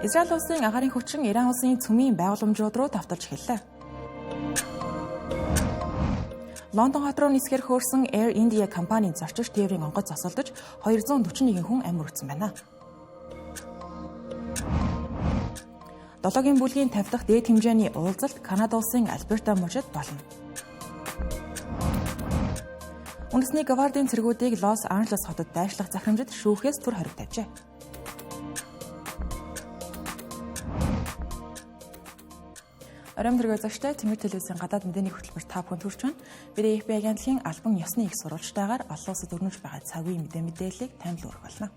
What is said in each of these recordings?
Израиль улсын агаарын хүчин Иран улсын цөмийн байгууламжууд руу давталж эхэллээ. Лондон хот руу нисгэр хөөрсөн Air India компанийн зорчигч тээврийн онгоц зосолдож 241 хүн амь өргөцсөн байна. 7-гийн бүлгийн 50 дахь дээд хэмжээний уулзалт Канада улсын Альберта мужид болно. Үндэсний Гвардийн цэргүүдийг Лос Анжелес хотод дайшлах захирамжид шүүхээс түр хориг тавьжээ. Оройн тэрэг зөвштэй Тэмэр телевизийн гадаад мэдээний хөтөлбөр та бүхэнд хүрч байна. Бид ФБ агентлагийн албан ёсны их сурвалжтайгаар олон улсад өрнөж байгаа цагийн мэдээллийг танд хүргэх болно.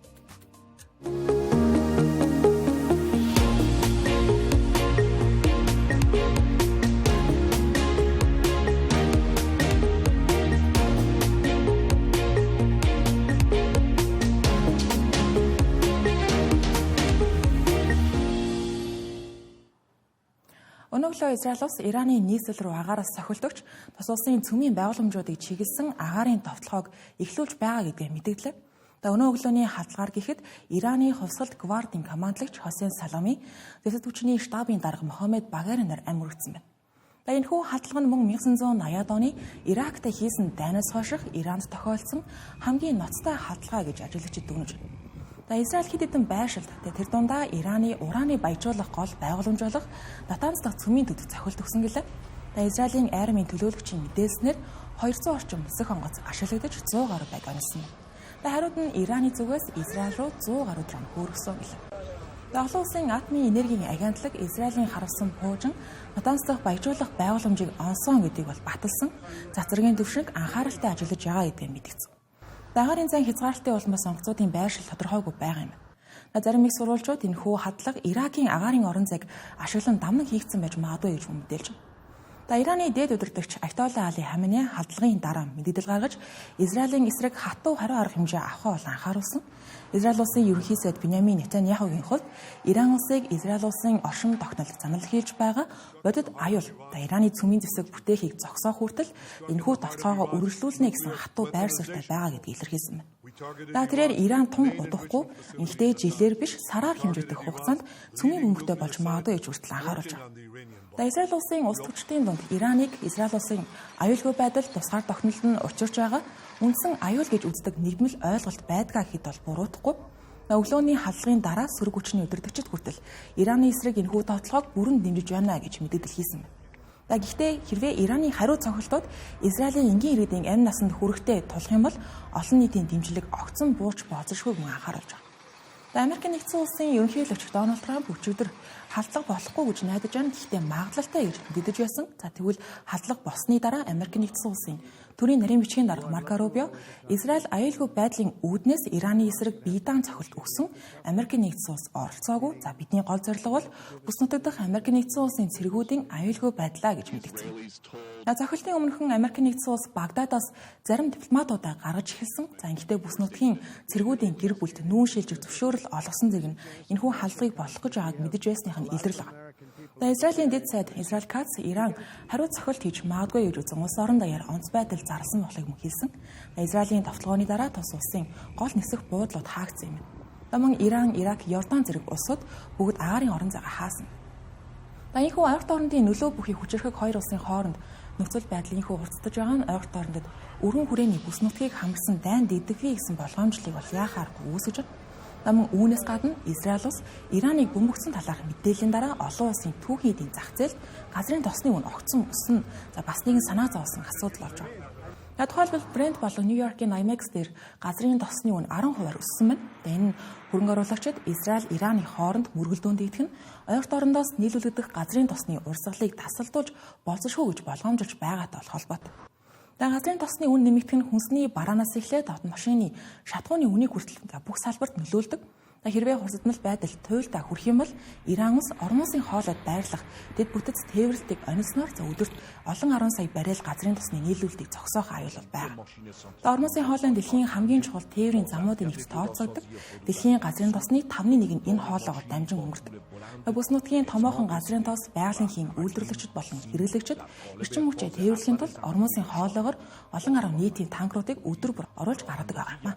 Өнөөглөө Израиль улс Ираны нийслэл рүү агаараас сохилдогч тус улсын цөмийн байгууламжуудыг чиглэсэн агаарын товтлогоог эхлүүлж байгаа гэдгээ мэдээллээ. Өнөө өглөөний халдлагаар гэхэд Ираны хувьсгалт гвардийн командлагч Хосейн Салами, дэвсгэр хүчний штабын дарга Мохаммед Багари нар амь өргөцсөн байна. Энэхүү халдлага нь мөн 1980-ад оны Иракт хийсэн дайнаас хойших Иранд тохиолдсон хамгийн ноцтой халдлага гэж ажиглагчид дүгнэж байна. Израиль хэд хэдэн байршилд тэр дундаа Ираны урааны баяжуулах гол байгууламж болох Натанз дахь цөмийн төдөө цохилт өгсөн гэлээ. Израилийн армийн төлөөлөгчийн мэдээснээр 200 орчим өсөх онгоц ашиглагдаж 100 гаруй байг онсон. Хариуд нь Ираны зүгээс Израиль руу 100 гаруй дрон хөөргсөн гэлээ. Олон улсын атомын энергийн агентлаг Израилийн харуулсан пуужин Натанз дахь баяжуулах байгууламжийг онсон гэдгийг бол баталсан. Цацрагийн төвшинг анхааралтай ажиллаж байгаа гэдгийг мэдгдсэн. Агаарын зан хязгаарлалтын улмаас онгоцуудын байршил тодорхойгүй байгаа юм. Зарим их сурвалжууд энэхүү хадлага Иракийн агаарын орон зайг ашиглан дамнаг хийгдсэн байж магадгүй гэж мэдээлж байна. Ираны дээд удирдагч Айтолла Али Хаменеи халдлагын дараа мэдээлэл гаргаж Израилийн эсрэг хатуу хариу арга хэмжээ авахаа бол анхааруулсан. Израиль улсын ерөнхий сайд Биньямин Нетаньяхугийн хувьд Иран улсыг Израиль улсын оршин тогтнолд занал хийж байгаа бодит аюул Ираны цөмийн зэвсэг бүтэөхийг зогсоох хүртэл энэхүү товтлогоогоо үргэлжлүүлнэ гэсэн хатуу байр суурьтай байгаа гэдгийг илэрхийлсэн байна. Тэрээр Иран тун удахгүй ихтэй жилээр биш сараар хэмжигдэх хугацаанд цөмийн бөмбөгтэй болж магадгүй гэж хүртэл анхааруулж байгаа. Израиль улсын улс төрчдийн дунд Ираныг Израиль улсын аюулгүй байдал тусгаар тогтнолд нь учирч байгаа үндсэн аюул гэж үздэг нэгдмэл ойлголт байдгаа гэхэд бол буруутахгүй. Өглөөний халдлагын дараа сөрөг хүчний удирдагчид хүртэл Ираны эсрэг энэхүү товтлогоог бүрэн дэмжиж байна гэж мэдээлэл хийсэн байна. Гэхдээ хэрвээ Ираны хариу цохилтууд Израилийн энгийн иргэдийн амь насанд хүрэхтэй тулах юм бол олон нийтийн дэмжлэг огцон бууж болзошгүй мөн анхааруулж байгаа. Америк нэгдсэн улсын ерөнхийлөгч Дональд Трамп өчигдөр халдлага болохгүй гэж найдаж байна. Гэхдээ магадлалтай гэж мэдэж байсан. Тэгвэл халдлага болсны дараа Америк нэгдсэн улсын төрийн нарийн бичгийн дарга Марко Рубио Израиль аюулгүй байдлын үүднээс Ираны эсрэг биедаан цохилт өгсөн Америк нэгдсэн улс оролцоогүй. Бидний гол зорилго бол бүс нутаг дахь Америк нэгдсэн улсын цэргүүдийн аюулгүй байдлаа гэж мэдгдсэн. Цохилтын өмнөхөн Америк нэгдсэн улс Багдадаас зарим дипломатуудаа гаргаж эхэлсэн. Гэхдээ бүс нутгийн цэргүүдийн гэр бүлд нүүн шилжих зөвшөөрөл олгосон зэрэг энэхүү халдлагыг болох гэж байгааг мэдэж байсных нь илэрлэг. Израилийн дэд сайд Израиль Кац Иран хариу цохилт хийж магадгүй гэж үзэн улс орон даяар онц байдал зарласан болохыг мөн хэлсэн. Израилийн товтлогооны дараа тус улсын гол нисэх буудлууд хаагдсан юм. Мөн Иран, Ирак, Йордан зэрэг улсууд бүгд агаарын орон зайгаа хаасан. Энэхүү ойролт орнын нөлөө бүхий хүчирхэг хоёр улсын хооронд нөхцөл байдлын хөө хурцдаж байгаа нь ойролт орнод өргөн хүрээний бүс нутгийг хамарсан дайн дэдвхий гэсэн болгоомжлыг бол яахааргүй үүсэж байна. Мөн үүнээс гадна Израиль улс Ираныг бөмбөгцөн талаарх мэдээллийн дараа олон улсын түүхийн эдийн зах зээл газрын тосны үн огцон өснө. Бас нэгэн санаа зовсон асуудал болж байгаа. Тухайлбал Brent болон Нью-Йоркийн IMEX дээр газрын тосны үн 10% өссөн байна. Энэ нь хөрөнгө оруулагчид Израиль Ираны хооронд мөргөлдөөн дийдэх нь ойролт орндоос нийлүүлэгдэх газрын тосны урсгалыг тасалдуулж болзошгүй гэж болгоомжилж байгаатай холбоотой. Газрын тосны үн нэмэгдэх нь хүнсний бараанаас эхлээд автомашины шатхууны үнийг хүртэл бүх салбарт нөлөөлдөг. Хэрвээ хурцдмал байдал туйлдаа хүрэх юм бол Иран улс орон улсын хоолойд байрлах дэд бүтэц тээвэрлэлтийг онисноор өдөрт олон 10 сая баррел газрын тосны нийлүүлэлтийг зогсоох аюул байгаа. Орон улсын хоолойн дэлхийн хамгийн чухал тээврийн замуудын нэгт тооцогддог. Дэлхийн газрын тосны 5/1 нь энэ хоолойгоор дамжин өнгөрдөг. Бүс нутгийн томоохон газрын тос байгалийн үйлдвэрлэгчид болон хэрэглэгчид эрчим хүчээ тээвэрлэхийн тулд орон улсын хоолойгоор олон 10 нийтийн танкеруудыг өдөр бүр оруулж гаргадаг байгаа юм.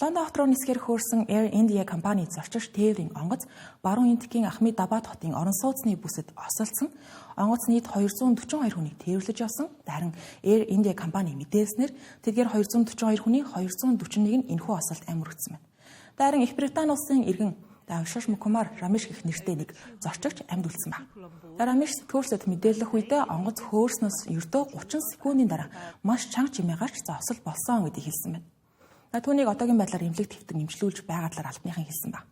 Лондон хот руу нисгэр хөөрсөн Air India компани зорчигч тээврийн онгоц баруун Индикийн Ахмедабад хотын орон сууцны бүсэд осолцсон. Онгоц нийт 242 хүнийг тээвэрлэж явсан. Харин Air India компани мэдээлснээр тэдгээр 242 хүний 241 нь энэхүү осолд амьд байна. Харин Их Британи улсын иргэн Вишаш Мукумар Рамиш гэх нэртэй нэг зорчигч амьд үлдсэн байна. Рамиш сэтгүүлсэд мэдээлэх үедээ онгоц хөөрснөөс ердөө 30 секундын дараа маш чанга чимээ гарч осол болсон гэдгийг хэлсэн байна. Түүнийг одоогийн байдлаар эмнэлэг твтэн эмчилүүлж байгаа талаар албаныхан хэлсэн байна.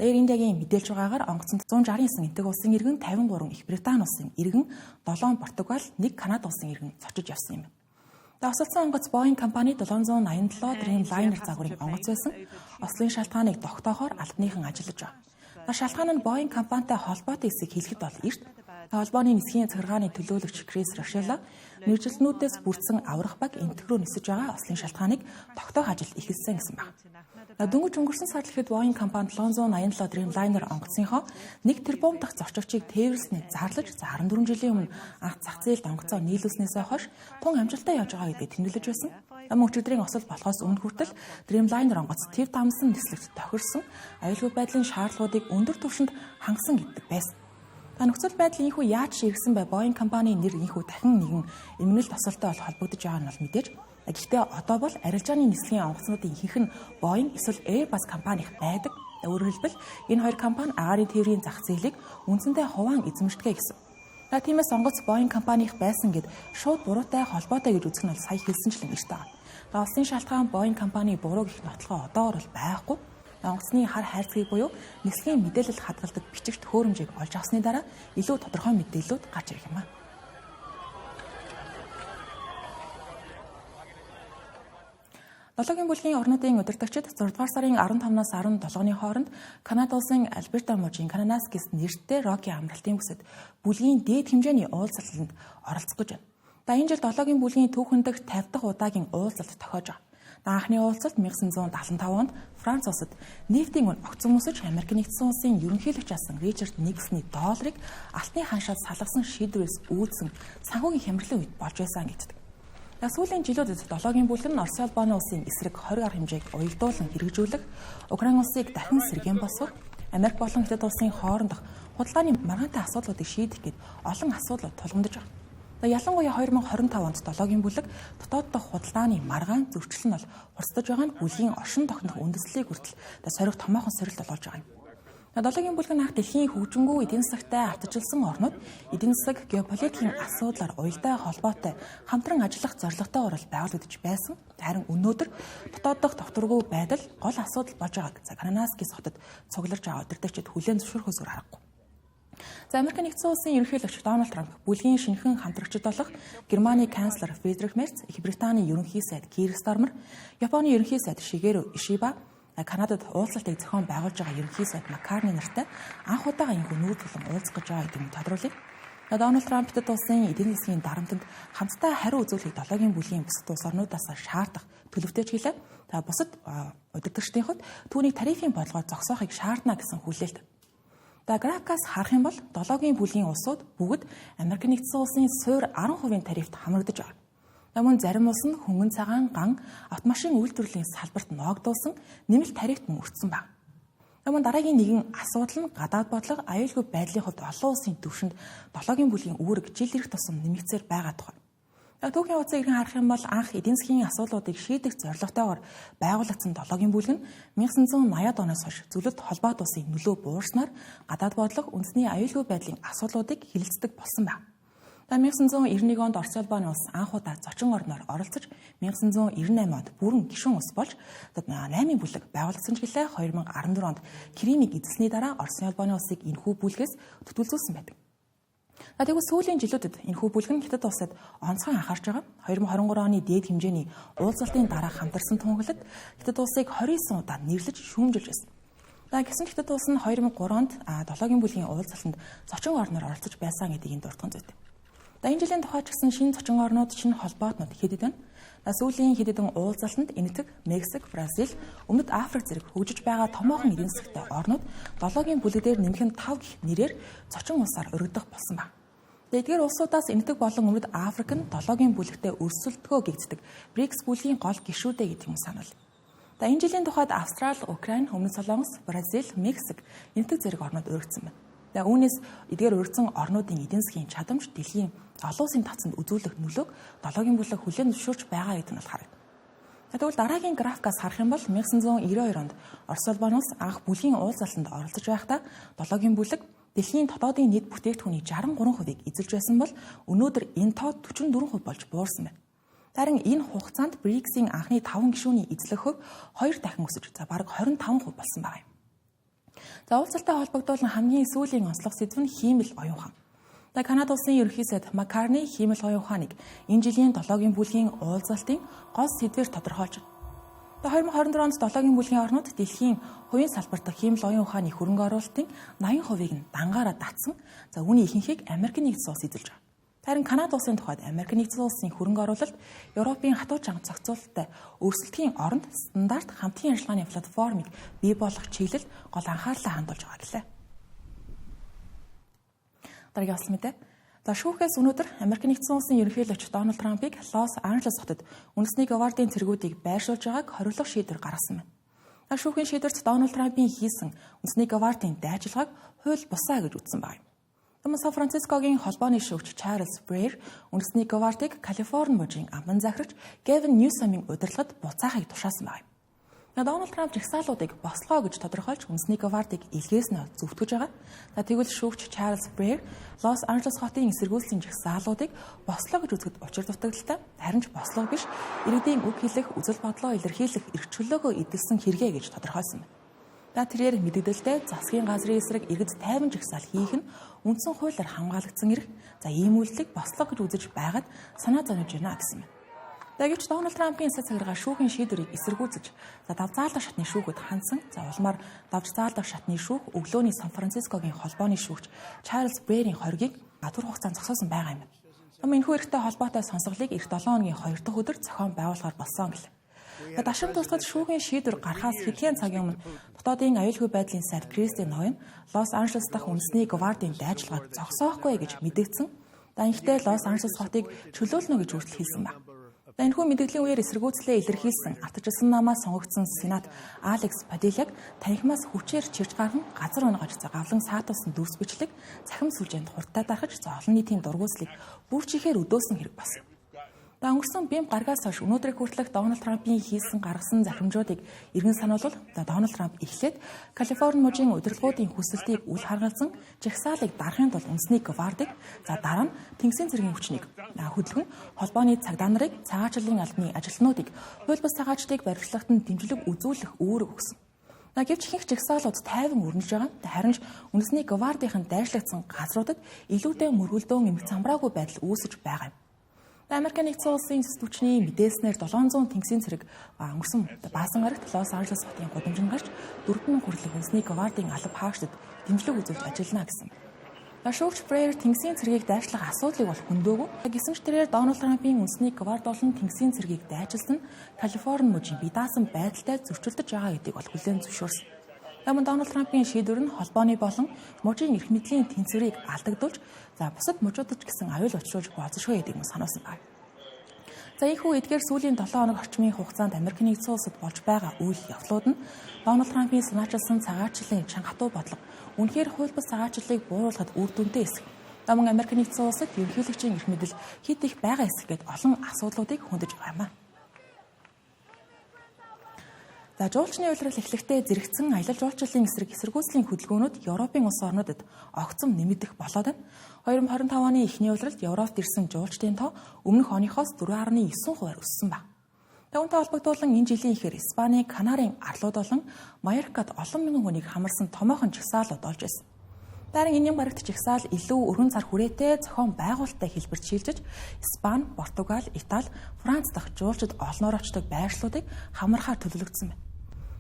Air India-гийн мэдээлж байгаагаар онгоцонд 169 энтэг улсын иргэн, 53 Их Британи улсын иргэн, 7 Португал, 1 Канада улсын иргэн цочиж явсан юм. Осолцсон онгоц Boeing компани 787 Dreamliner загварын онгоц байсан. Ослын шалтгааныг тогтоохоор албаныхан ажиллаж байна. Шалтгаан нь Boeing компанитай холбоотой эсийг хэлэхэд бол эрт холбооны нисхийн захиргааны төлөөлөгч Крис Рошелла мэргэжилтнүүдээс бүрдсэн аврах баг энтэг рүү нисэж байгаа ослын шалтгааныг тогтоох ажил эхэлсэн гэсэн байна. Дөнгөж өнгөрсөн сард ихэд Boeing компани 787 Dreamliner онгоцынхоо 1 тэрбум дахь зорчигчийг тээвэрлснээ зарлаж 14 жилийн өмнө анх зах зээлд онгоцоо нийлүүлснээс хойш тун амжилттай явж байгаа гэдгийг тэмдэглэж байсан. Өчигдрийн осол болохоос өмнө хүртэл Dreamliner онгоц төв дамсан нислэгт тохирсон аюулгүй байдлын шаардлагуудыг өндөр түвшинд хангасан гэдэг байсан. Нөхцөл байдал ийхүү яаж ширгсэн бай Boeing компанийн нэр ийхүү дахин нэгэн эмнэлт осолтой холбогдож байгаа нь бол мэдээж. Гэхдээ одоо бол арилжааны нислэгийн онгоцнуудын ихэнх нь Boeing эсвэл Airbus компанийх байдаг. Өөрөөр хэлбэл энэ хоёр компани агаарын тээврийн зах зээлийг үндсэндээ хуваан эзэмшдэг гэсэн. Тиймээс онгоц Boeing компанийх байсан гэд шууд буруутай холбоотой гэж үзэх нь бол сая хэлсэнчлэн эрт байгаа. Ослын шалтгаан Boeing компани буруу гэх нотлохоо одоогор бол байхгүй. Онгоцны хар хайрцгийг буюу нислэгийн мэдээлэл хадгалдаг бичигт хөөрөмжийг олж авсны дараа илүү тодорхой мэдээллүүд гарч ирэх юм аа. Долоогийн бүлгийн орнуудын удирдагчид 6 дугаар сарын 15-наас 17-ны хооронд Канада улсын Альберта мужийн Кананаскис нэртэй Рокки амралтын бүсэд бүлгийн дээд хэмжээний уулзалтанд оролцох гэж байна. Энэ жил долоогийн бүлгийн түүхэн дэх 50 дахь удаагийн уулзалт тохиож байгаа. Анхны уулзалт 1975 онд Франц улсад нефтийн үн огцом өсөж Америк нэгдсэн улсын ерөнхийлөгч асан Ричард Никсны долларыг алтны ханшаад салгасан шийдвэрээс үүдсэн санхүүгийн хямралын үед болж байсан гэдэг. Сүүлийн жилүүдэд долоогийн бүлэг нь Орос улбаны улсын эсрэг 20 гаруй хэмжээг уялдуулан хэрэгжүүлэх, Украин улсыг дахин сэргээн босгох, Америк болон Хятад улсын хоорондох худалдааны маргаантай асуудлуудыг шийдэх гээд олон асуудлууд тулгамдж байгаа. Ялангуяа 2025 онд долоогийн бүлэг дотоод дахь худалдааны маргаан зөрчил нь бол хурцдаж байгаа нь бүлгийн оршин тогтнох үндэслэлийг хүртэл сорих томоохон сорилт болж байгаа юм. Долоогийн бүлэг нь анх дэлхийн хөгжингүү эдийн засагтай ардчилсан орнууд эдийн засаг геополитикийн асуудлаар уялдаа холбоотой хамтран ажиллах зорилготойгоор байгуулагдаж байсан. Харин өнөөдөр дотоод дахь товторгүй байдал гол асуудал болж байгааг Кананаскис хотод цугларч байгаа удирдагчид хүлээн зөвшөөрөхөөс өөр аргагүй. Америк нэгдсэн улсын ерөнхийлөгч Дональд Трамп бүлгийн шинэхэн хамтрагчид болох Германы канцлер Фридрих Мерц, Их Британий ерөнхий сайд Кир Стармер, Японы ерөнхий сайд Шигеро Ишиба, Канадад уулзалтыг зохион байгуулж байгаа ерөнхий сайд Маккарни нартай анх удаага энэхүү нүүр тулан уулзах гэж байгаа гэдэг нь тодруулъя. Дональд Трамп Хятад улсын эдийн засгийн дарамтанд хамтдаа хариу үзүүлэхийг долоогийн бүлгийн бусад улс орнуудаас шаардах төлөвтэй ч гэлээ. Бусад удирдагчдын хувьд түүнийг тарифын бодлогоор зогсоохыг шаардна гэсэн хүлээлт. Графикаас харах юм бол долоогийн бүлгийн улсууд бүгд Америк нэгдсэн улсын суур 10% тарифт хамрагдаж байгаа. Мөн зарим улс нь хөнгөн цагаан, ган, автомашин үйлдвэрлэлийн салбарт ногдуулсан нэмэлт тарифт мөрдсөн байна. Мөн дараагийн нэгэн асуудал нь гадаад бодлого аюулгүй байдлын хувьд олон улсын түвшинд долоогийн бүлгийн үүрэг жил ирэх тусам нэмэгцээр байгаа тухай. Түүхийн утсыг харах юм бол анх эдийн засгийн асуудлуудыг шийдэх зорилготойгоор байгуулагдсан долоогийн бүлэг нь 1980-ад оноос хойш зөвлөлт холбоот улсын нөлөө буурснаар гадаад бодлого үндэсний аюулгүй байдлын асуудлуудыг хилэлцдэг болсон байна. 1991 онд Орос улбаны улс анх удаа зочин орноор оролцож 1998 онд бүрэн гишүүн улс болж 8 бүлэг байгуулагдсан ч гэлээ 2014 онд Кримийг эзэлсний дараа Орос улбаны улсыг энэхүү бүлгээс төтөлзүүлсэн байдаг. Тэгвэл сүүлийн жилүүдэд энэхүү бүлэг нь Хятад улсад онцгой анхаарч байгаа. 2023 оны дээд хэмжээний уулзалтын дараа хамтарсан тунгалаг Хятад улсыг 29 удаа нэрлэж шүүмжилж байсан. Гэсэн Хятад улс нь 2003 онд долоогийн бүлгийн уулзалтанд зочин орноор оролцож байсан гэдгийг дурдсан зүйтэй. Энэ жилийн тухайд гэсэн шинэ зочин орнууд, шинэ холбоотнууд хэдэд байна. Сүүлийн хэдэн уулзалтанд Энэтхэг, Мексик, Бразил, Өмнөд Африк зэрэг хөгжиж байгаа томоохон эдийн засагтай орнууд долоогийн бүлэг дээр нэмэх нь 5 гэх нэрээр зочин улсаар өргөдөх болсон байна. Эдгээр улсуудаас Энэтхэг болон Өмнөд Африк нь долоогийн бүлэгтээ өрсөлдгөө гэгддэг БРИКС бүлгийн гол гишүүдээ гэдэг юм санал. За энэ жилийн тухайд Австрали, Украин, Өмнөд Солонгос, Бразил, Мексик энэтхэг зэрэг орнууд уригдсан байна. За үүнээс эдгээр уригдсан орнуудын эдийн засгийн чадамж дэлхийн олон улсын тацанд үзүүлэх нөлөөг долоогийн бүлэг хүлээн зөвшөөрч байгаа гэдэг нь бол харагдана. Тэгвэл дараагийн графикаас харах юм бол 1992 онд Орос улбан улс анх бүлгийн уулзалтанд оролцож байхдаа долоогийн бүлэг дэлхийн дотоодын нийт бүтээгдэхүүний 63%-ийг эзэлж байсан бол өнөөдөр энэ тоо 44% болж буурсан байна. Харин энэ хугацаанд БРИКС-ийн анхны 5 гишүүний эзлэх хөв 2 дахин өсөж бараг 25% болсон байгаа юм. За уулзалтай холбогдуулан хамгийн сүүлийн онцлог сэдв нь хиймэл оюун ухаан. Канада улсын ерөнхий сайд Маккарни хиймэл оюун ухааныг энэ жилийн 7-гийн бүлгийн уулзалтын гол сэдвээр тодорхойлж байна. 2024 онд 7-гийн бүлгийн орнууд дэлхийн хувийн салбарт хиймэл оюун ухааны хөрөнгө оруулалтын 80%-ийг нь дангаараа татсан. За үүний ихэнхийг Америк нэгдсэн улс эзэлж байгаа. Харин Канада улсын тухайд Америк нэгдсэн улсын хөрөнгө оруулалт Европын хатуу чанга зохицуулалттай өрсөлдөхийн оронд стандарт хамтын ажиллагааны платформыг бий болгох чиглэл гол анхаарлаа хандуулж байгаа гэлээ. Дараагийн ослон мэдээ. За шүүхээс өнөөдөр Америк нэгдсэн улсын ерөнхийлөгч Дональд Трампыг Лос Анжелес хотод үндэсний говардын цэргүүдийг байршуулж байгааг хориглох шийдвэр гаргасан байна. Шүүхийн шийдвэрт Дональд Трампын хийсэн үндэсний говардын дайчилгааг хууль бусаа гэж үзсэн байна. Сан Францискогийн холбооны шүүгч Чарльз Брейер үндэсний говардыг Калифорни мужийн аман захирагч Гэвин Ньюсомын удирдлагад буцаахыг тушаасан байна. Дональд Трамп жагсаалуудыг бослоо гэж тодорхойлж үндэсний говардыг илгээс нь зөвтгөж байгаа. Тэгвэл шүүгч Чарльз Брейер Лос Анжелес хотын эсэргүүцлийн жагсаалуудыг бослоо гэж үзэхэд учир дутагдaltaй, харин ч бослого биш, иргэдийн үг хэлэх, үзэл бодлоо илэрхийлэх эрх чөлөөгөө эдэлсэн хэрэгэ гэж тодорхойлсон байна. Тэрээр мэдээлэлдээ засгийн газрын эсрэг иргэд тайван жагсаал хийх нь үндсэн хуулиар хамгаалагдсан эрх. Ийм үйлдэлийг бослого гэж үзэж байгаад санаа зовж байна гэсэн байна. Гэвч Дональд Трампын эсрэг цагаараа шүүхийн шийдвэрийг эсэргүүцэж давзаалдах шатны шүүхэд хандсан. Улмаар давзаалдах шатны шүүх өглөөний Сан Францискогийн холбооны шүүгч Чарльз Брейерийн хоргийг гадуур хугацаанд зогсоосон байгаа юм. Энэхүү эрхтэй холбоотой сонсголыг эх 7 хоногийн 2 дахь өдөр зохион байгуулахаар болсон гэлээ. Дашин тусгад шүүхийн шийдвэр гарахаас хэдхэн цагийн өмнө дотоодын аюулгүй байдлын сайд Кристи Ноен Лос Анжелес дахь үндэсний говардын дайчилгааг зогсоохгүй гэж мэдэгдсэн. Ихтэй Лос Анжелес хотыг чөлөөлнө гэж хүртэл хэлсэн байна. Энэхүү мэдээллийн үеэр эсэргүүцлээ илэрхийлсэн ардчилсан намаас сонгогдсон Сенат Алекс Падиляг танхимаас хүчээр чирч гарган газар унгаж гавлан саатуулсан дүрс бичлэг цахим сүлжээнд хурдтай дарахж олон нийтийн дургуутслыг бүр чихээр өдөөсөн хэрэг болсон. Өнгөрсөн бямб гаргаас хойш өнөөдрийг хүртэлх Дональд Трампын хийсэн гаргасан захимжуудыг иргэн сануулвал Дональд Трамп эхлээд Калифорни мужийн удирдлагуудын хүсэлтийг үл харгалзан жагсаалыг дарахын тулд үндэсний говардыг дараа нь Тэнгисийн цэргийн хүчнийг хөдөлгөн холбооны цагдаа нарыг цагаачлалын албаны ажилтнуудыг хууль бус цагаачдыг барилгахад нь дэмжлэг үзүүлэх үүрэг өгсөн. Гэвч ихэнх жагсаалууд тайван өрнөж байгаа. Харин ч үндэсний говардын дайшлагдсан газруудад илүүтэй мөргөлдөөн эмх замбраагүй байдал үүсэж байгаа юм. Америк нэгдсэн улсын сэдвчний мэдээснээр 700 тэнгисийн цэрэг өнгөрсөн баасан гарагт Лос Анжелес хотын гудамжинд гарч 4,000 хүрлэх үндэсний говардын алба хаагчдад дэмжлэг үзүүлж ажиллана гэсэн. Шүүгч Брейер тэнгисийн цэргийг дайчлах асуудлыг бол хөндөөгүй. Гэсэн ч тэрээр Дональд Трампын үндэсний говард болон тэнгисийн цэргийг дайчилсан Калифорни мужийн бие даасан байдалтай зөрчилдөж байгаа гэдгийг бол хүлээн зөвшөөрсөн. Дональд Трампын шийдвэр нь холбооны болон мужийн эрх мэдлийн тэнцвэрийг алдагдуулж, бусад мужуудад ч гэсэн аюул учруулж болзошгүй гэдгийг сануулсан байна. Ийхүү эдгээр сүүлийн 7 хоног орчмын хугацаанд Америк нэгдсэн улсад болж байгаа үйл явдлууд нь Дональд Трампын санаачилсан цагаачлалын чангатуу бодлого үнэхээр хууль бус цагаачлалыг бууруулахад үр дүнтэй эсэх. Америк нэгдсэн улсад ерөнхийлөгчийн эрх мэдэл хэд их байгаа эсэх гэд олон асуудлуудыг хөндөж байгаа юм. Жуулчны улирал эхлэхдээ зэрэгцэн аялал жуулчлалын эсрэг эсэргүүцлийн хөдөлгөөнүүд Европын улс орнуудад огцом нэмэгдэх болоод байна. 2025 оны эхний улиралд Европт ирсэн жуулчдын тоо өмнөх оныхоос 4.9% өссөн байна. Үүнтэй холбогдуулан энэ жилийн эхээр Испани, Канарын арлууд болон Майоркад олон мянган хүнийг хамарсан томоохон жагсаалууд олж байсан. Дарин энэний гарагт жагсаал илүү өргөн цар хүрээтэй зохион байгуулалттай хэлбэрт шилжиж Испани, Португал, Итали, Франц дахь жуулчид олноор очдог байршлуудыг хамархаар төлөвлөгдсөн байна.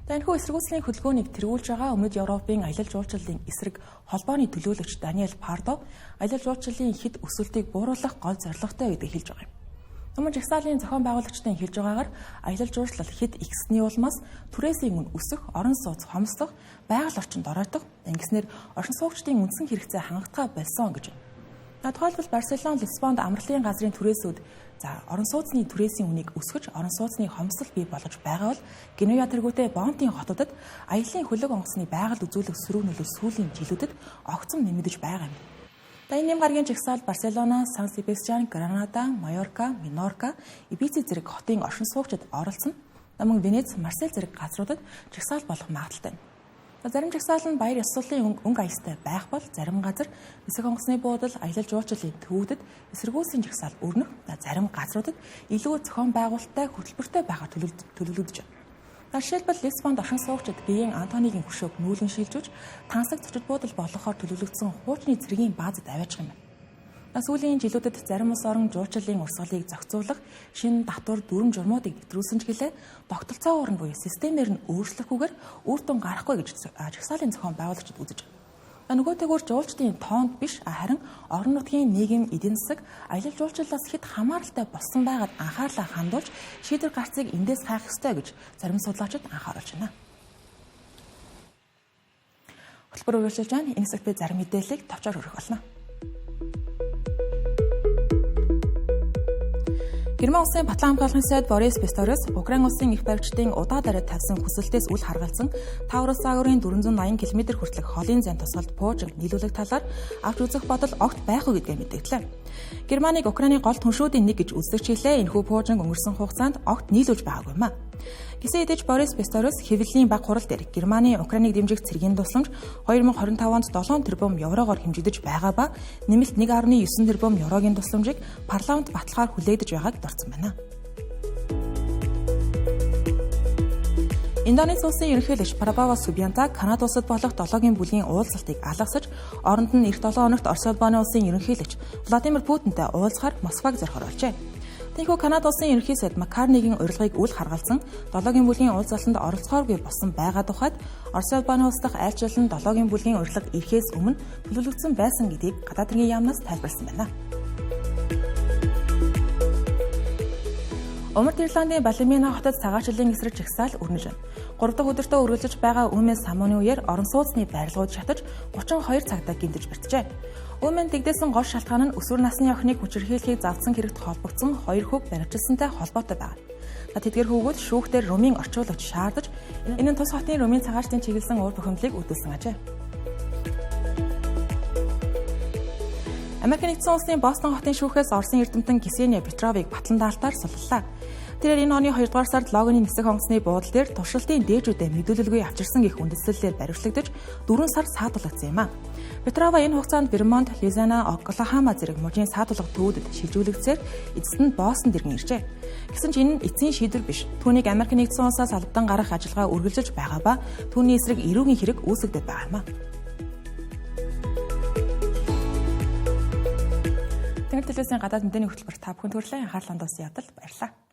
Энэхүү эсэргүүцлийн хөдөлгөөнийг тэргүүлж байгаа Өмнөд Европын аялал жуулчлалын эсрэг холбооны төлөөлөгч Даниэл Пардо аялал жуулчлалын хэд өсөлтийг бууруулах гол зорилготой гэдгийг хэлж байгаа юм. Жагсаалын зохион байгуулагчдын хэлж байгаагаар аялал жуулчлал хэд ихсний улмаас түрээсийн мөн өсөх, орон сууц хомсдох, байгаль орчинд оройтох, ингэснээр оршин суугчдын үндсэн хэрэгцээ хангалттай болсон гэж байна. Тухайлбал Барселона, Лиссабонд амралтын газрын түрээсүүд За орон сууцны түрээсийн үнийг өсгөж орон сууцны хомсдол бий болгож байгаа бол Генуя тэргүүтээ Бонтын хотуудад аяллаа хөлөг онгоцны байгальд үзүүлэх сөрөг нөлөө сүүлийн жилүүдэд огцом нэмэгдэж байгаа юм. Энэ нэм гарагийн жагсаал Барселона, Сан Себастьян, Гранада, Майорка, Минорка, Ибица зэрэг хотын оршин суугчид оролцсон. Мөн Венец, Марсель зэрэг газруудад жагсаал болох магадaltaй. Зарим жагсаал нь баяр ёслолын өнгө аястай байх бол зарим газар нисэх онгоцны буудал, аялал жуулчлалын төвүүдэд эсэргүүцийн жагсаал өрнөх, зарим газруудад илүү зохион байгуулалттай хөтөлбөртэй байхаар төлөвлөгдөж байна. Жишээлбэл Лисбонд оршин суугчид биеийн Антонигийн хөшөөг нүүлгэн шилжүүлж, тансаг зочид буудал болгохоор төлөвлөгдсөн хуучны цэргийн баазад аваачих юм. Сүүлийн жилүүдэд зарим улс орон жуулчлалын урсгалыг зохицуулах шинэ татвар дүрм журмуудыг нэвтрүүлсэн ч гэлээ тогтолцоо уурн буюу системээр нь өөрчлөхгүйгээр үр дүн гарахгүй гэж жагсаалын зохион байгуулагчид үзэж байна. Нөгөөтэйгүр жуулчдын тоонд биш харин орон нутгийн нийгэм эдийн засаг аялал жуулчлалаас хэд хамааралтай болсон байгаад анхаарлаа хандуулж шийдвэр гарцыг эндээс хайх ёстой гэж зарим судлаачид анхааруулж байна. Хөтөлбөр үргэлжлүүлж байна. Энэ хэсэгт би зарим мэдээллийг товчоор хүргэх болно. Герман улсын Батлан хамгаалахын сайд Борис Писторис Украин улсын их баригчдын удаа дараад тавьсан хүсэлтээс үл харгалзан Таврос загварын 480 км хүртэлх холын зайн тусгалд Пуужинг нийлүүлэх талаар авч үзэх бодол огт байхгүй гэдгээ мэдэгдлээ. Германыг Украины гол түншүүдийн нэг гэж үздэг ч хэлээ энэхүү Пуужинг өнгөрсөн хугацаанд огт нийлүүлж байгаагүй юм а. Гэсэн хэдиж Борис Писторис хэвлэлийн баг хурал дээр Германы Украиныг дэмжих цэргийн тусламж 2022 онд 7 тэрбум еврогоор хэмжигдэж байгаа ба нэмэлт 1.9 тэрбум еврогийн тусламжийг парламент баталгаар хүлээгдэж байгааг дурдсан байна. Индонез улсын ерөнхийлөгч Прабаво Субианта Канада улсад болох 7-гийн бүлгийн уулзалтыг алгасаж, оронд нь эх 7 хоногт Орос улбаны улсын ерөнхийлөгч Владимир Путинтай уулзахаар Москваг зорихоор олжээ. Тиймээс Канада улсын ерөнхий сайд Маккарнигийн урилгыг үл харгалзан 7-гийн бүлгийн уулзалтанд оролцохооргүй болсон байгаа тухайд Орос улбаны улс дахь айлчлал нь 7-гийн бүлгийн урилга ирэхээс өмнө төлөвлөгдсөн байсан гэдгийг гадаад хэргийн яамнаас тайлбарласан байна. Умард Ирландын Балимина хотод цагаачлалын эсрэг жагсаал өрнөж байна. 3 дахь өдөртөө үргэлжлэж байгаа Үмэн самууны үеэр орон сууцны барилгууд шатаж 32 цагтаа гинтэж бэртжээ. Үмэн дэгдээсэн гол шалтгаан нь өсвөр насны охиныг хүчирхийлэхийг завдсан хэрэгт холбогдсон 2 хүүг баривчилсантай холбоотой байна. Тэдгээр хүүгүүд шүүхтэр Румын орчуулагч шаардаж энэ нь тус хотын Румын цагаачдын чиглэсэн уур бухимдлыг үдүүлсэн ажээ. Америк нэгдсэн улсын Бостон хотын шүүхээс Оросын эрдэмтэн Ксения Петровыг батлан даалтаар суллалаа. Тэрээр энэ оны 2 дугаар сард логоны нисэх онгоцны буудал дээр туршилтын дээжүүдэд мэдүүлэлгүй авчирсан гэх үндэслэлээр баривчлагдаж 4 сар саатуулгдсан юм а. Петрова энэ хугацаанд Вермонт, Лизана, Оклахома зэрэг мужийн саатуулга төвүүдэд шилжүүлэгдсээр эцэст нь Бостон дэргэн иржээ. Гэсэн ч энэ нь эцсийн шийдвэр биш. Түүнийг Америк нэгдсэн улсаас албадан гаргах ажиллагаа үргэлжилж байгаа ба түүний эсрэг эрүүгийн хэрэг үүсгэж байгаа юм а. Тэнгэр телевизийн гадаад мэдээний хөтөлбөр та бүхэнд хүрэлээ. Анхаарлаа хандуулсан явдал баярлалаа.